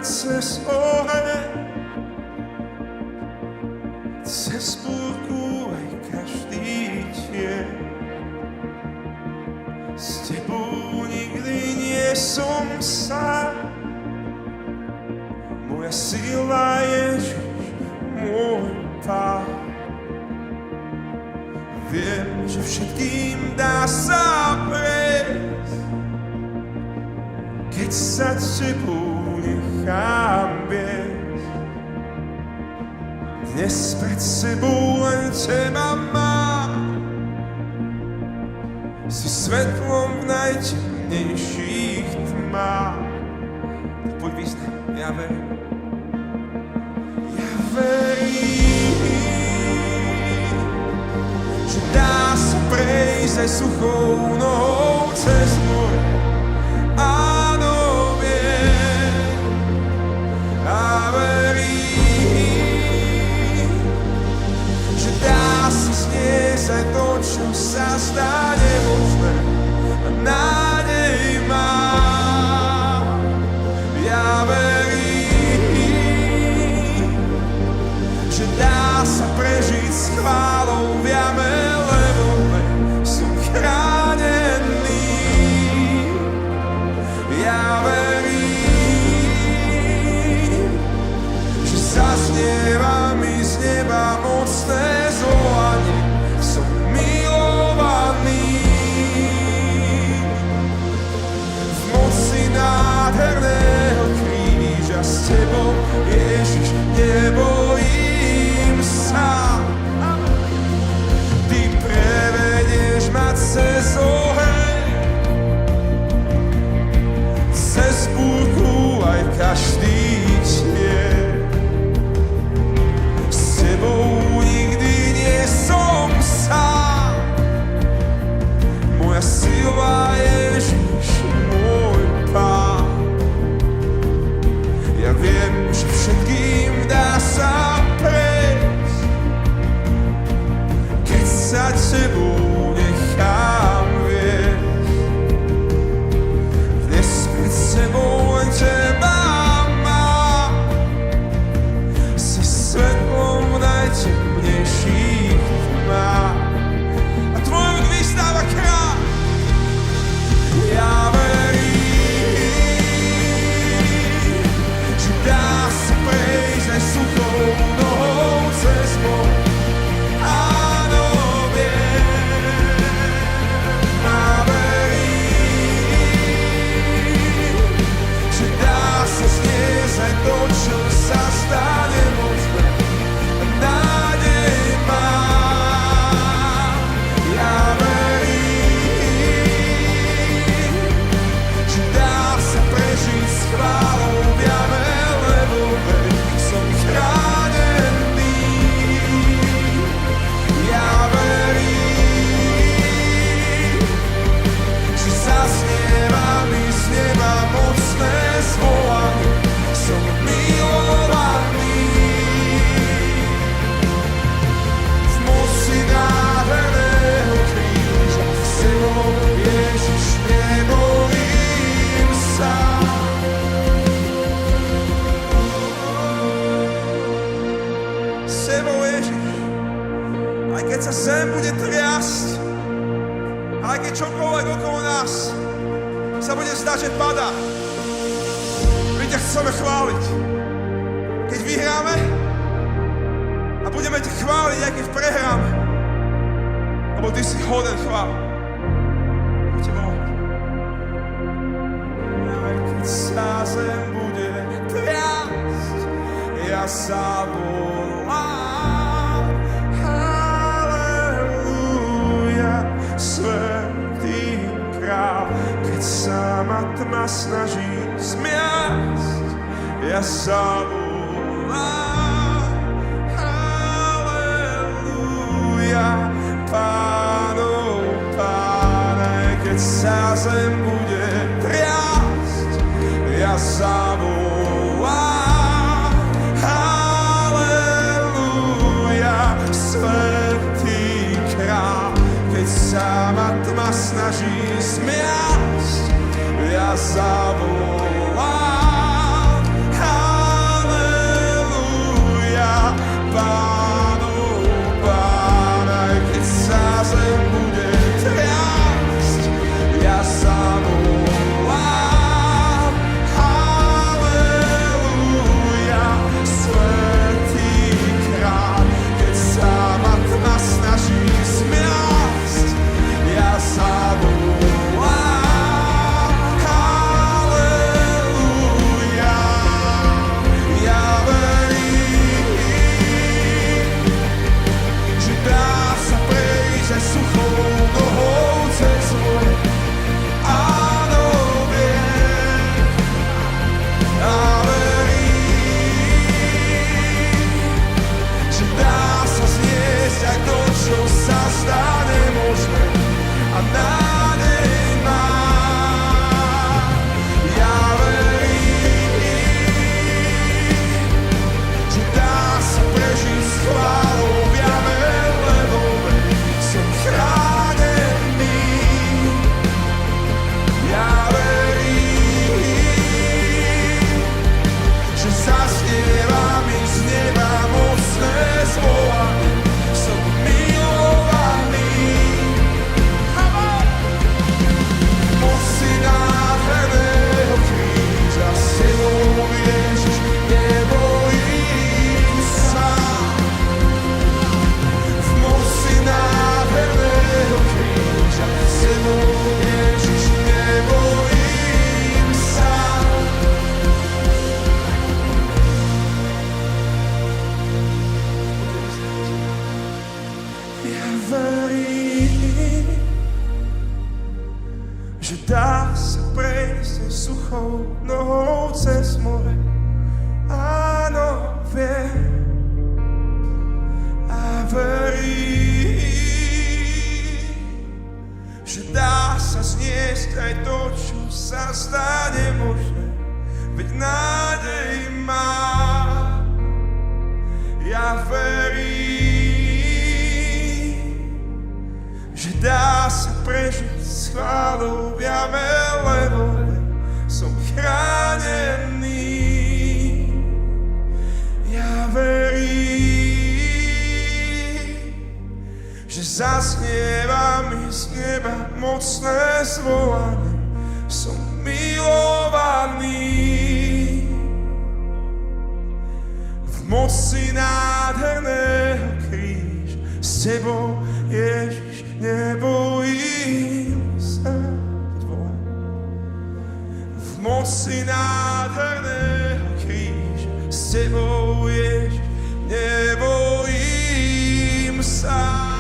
cez oheň, cez búrku aj každý tieň. S tebou nikdy nie som sám, moja sila Ježiš, môj Pán. Viem, že všetkým dá sa prejsť, keď sa tebou nechám viesť. Dnes pred sebou len teba mám, si svetlom v najtemnejších tmách. Poď vyznaj, ja verím. Ja verím, že dá sa prejsť aj suchou nohou cez more. Áno, viem a verím, že dá sa zniesť aj to, čo sa zdá nemožné, a nádej mám. Ja verím, že dá sa prežiť s chválou v jame, lebo som chránený. Ja verím, že zaznieva mi z neba mocné zvolanie, som milovaný. V moci nádherného kríža s tebou, Ježiš, nebojím sa. Ty prevedieš ma cez oheň, cez búrku aj každý tieň. S tebou nikdy nie som sám, moja sila Ježiš, môj Pán. Ja viem, že všetkým dá sa prejsť, keď sa tebou nechám viesť. Dnes pred sebou len teba mám, si svetlom v najtemnejších tmách. A tvoj ľud vystáva kráľ. Ja verím, že dá sa prejsť aj suchou nohou cez more. Áno, viem a verím, že dá sa zniesť aj to, čo sa zdá nemožné, a nádej mám. Ja verím, že dá sa prežiť s chválou v jame, lebo som chránený. Ja verím, že zaznieva mi z neba mocné zvolanie, som milovaný. V moci nádherného kríža s tebou, Ježiš, nebojím sa. S tebou, Ježiš, aj keď sa zem bude triasť, aj keď čokoľvek okolo nás sa bude zdať, že padá, my ťa chceme chváliť. Keď vyhráme a budeme ťa chváliť, aj keď prehráme, lebo ty si hoden chvály. Buďte Bohu. Aj keď sa zem bude triasť, ja sa volám. Halelúja, svätý kráľ. Keď sa ma tma snaží zmiasť, ja sa volám. Halelúja, Pánov Pán. Aj keď sa zem bude triasť, ja sa volám. Halelúja, svätý kráľ. Keď sa ma tma snaží zmiasť, ja sa volám. verím, že dá sa prejsť suchou nohou cez more. Áno, viem a verím, že dá sa zniesť aj to, čo sa zdá nemožné, veď nádej mám. Ja verím, že dá sa prežiť s chválou v jame, lebo som chránený. Ja verím, že zaznieva mi z neba mocné zvolanie, som milovaný. V moci nádherného kríža s tebou, Ježiš, nebojím sa. V moci nádherného kríža s tebou, Ježiš, nebojím sa.